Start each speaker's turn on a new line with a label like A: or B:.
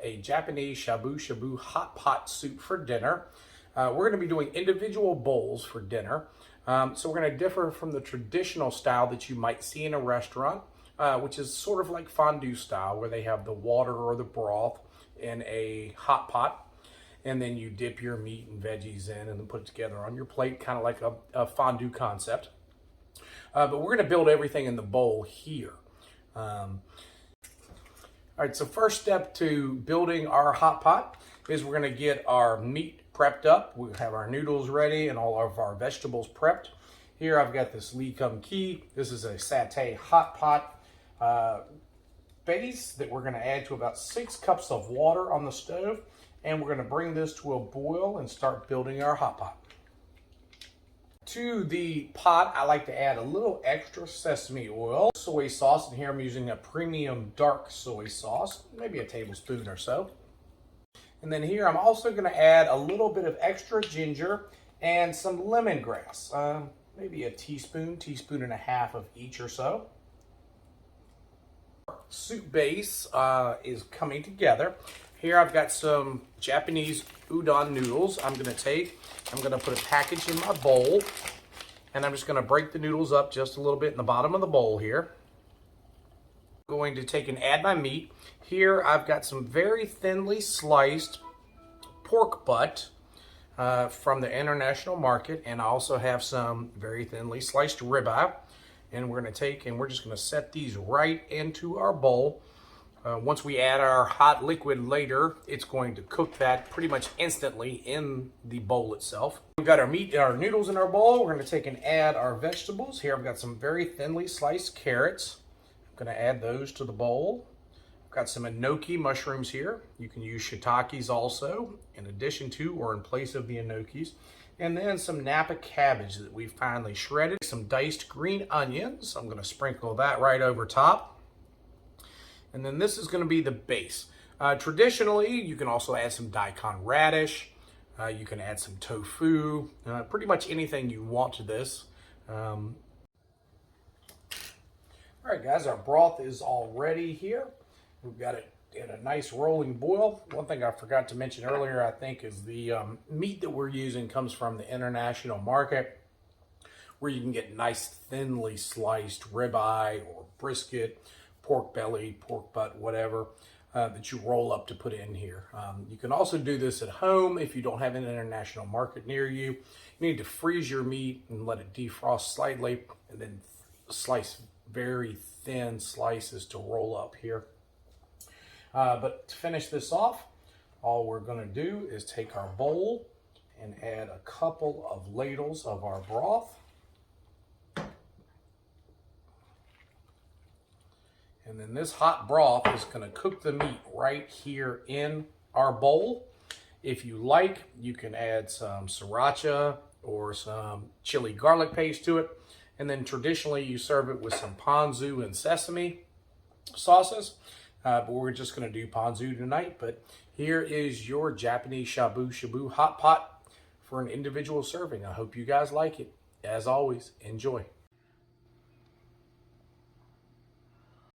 A: A Japanese shabu hot pot soup for dinner. We're going to be doing individual bowls for dinner. So we're going to differ from the traditional style that you might see in a restaurant, which is sort of like fondue style, where they have the water or the broth in a hot pot. And then you dip your meat and veggies in and then put it together on your plate, kind of like a fondue concept. But we're going to build everything in the bowl here. All right, so first step to building our hot pot is we're gonna get our meat prepped up. We have our noodles ready and all of our vegetables prepped. Here I've got this Lee Kum Kee. This is a satay hot pot base that we're gonna add to about 6 cups of water on the stove. And we're gonna bring this to a boil and start building our hot pot. To the pot, I like to add a little extra sesame oil, soy sauce, and here I'm using a premium dark soy sauce, maybe a tablespoon or so. And then here I'm also going to add a little bit of extra ginger and some lemongrass, maybe a teaspoon and a half of each or so. Soup base is coming together. Here I've got some Japanese udon noodles I'm going to put a package in my bowl, and I'm just going to break the noodles up just a little bit in the bottom of the bowl here. I'm going to take and add my meat. Here I've got some very thinly sliced pork butt from the international market, and I also have some very thinly sliced ribeye. And we're going to take and we're just going to set these right into our bowl. Once we add our hot liquid later, it's going to cook that pretty much instantly in the bowl itself. We've got our meat and our noodles in our bowl. We're going to take and add our vegetables. Here I've got some very thinly sliced carrots. I'm going to add those to the bowl. I've got some enoki mushrooms here. You can use shiitakes also, in addition to or in place of the enokis. And then some Napa cabbage that we've finely shredded. Some diced green onions. I'm going to sprinkle that right over top. And then this is going to be the base. Traditionally, you can also add some daikon radish. You can add some tofu. Pretty much anything you want to this. All right, guys, our broth is all ready here. We've got it in a nice rolling boil. One thing I forgot to mention earlier, I think, is the meat that we're using comes from the international market, where you can get nice thinly sliced ribeye or brisket, pork belly, pork butt, whatever, that you roll up to put in here. You can also do this at home if you don't have an international market near you. You need to freeze your meat and let it defrost slightly, and then slice very thin slices to roll up here. But to finish this off, all we're going to do is take our bowl and add a couple of ladles of our broth. And then this hot broth is going to cook the meat right here in our bowl. If you like, you can add some sriracha or some chili garlic paste to it. And then traditionally you serve it with some ponzu and sesame sauces. But we're just going to do ponzu tonight. But here is your Japanese shabu hot pot for an individual serving. I hope you guys like it. As always, enjoy.